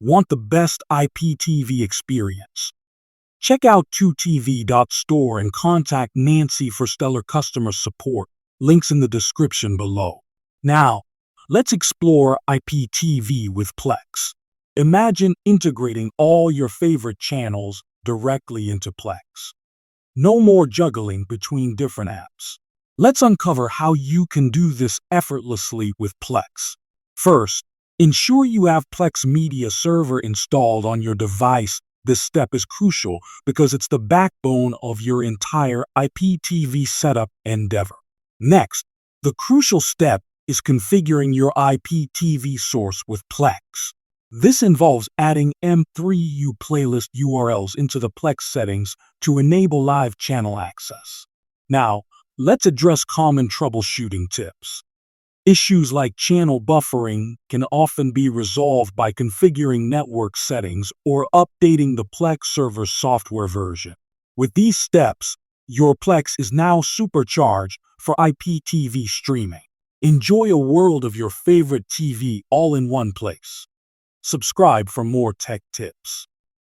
Want the best IPTV experience? Check out 2tv.store and contact Nancy for stellar customer support. Links in the description below. Now, let's explore IPTV with Plex. Imagine integrating all your favorite channels directly into Plex. No more juggling between different apps. Let's uncover how you can do this effortlessly with Plex. First, ensure you have Plex Media Server installed on your device. This step is crucial because it's the backbone of your entire IPTV setup endeavor. Next, the crucial step is configuring your IPTV source with Plex. This involves adding M3U playlist URLs into the Plex settings to enable live channel access. Now, let's address common troubleshooting tips. Issues like channel buffering can often be resolved by configuring network settings or updating the Plex server's software version. With these steps, your Plex is now supercharged for IPTV streaming. Enjoy a world of your favorite TV all in one place. Subscribe for more tech tips.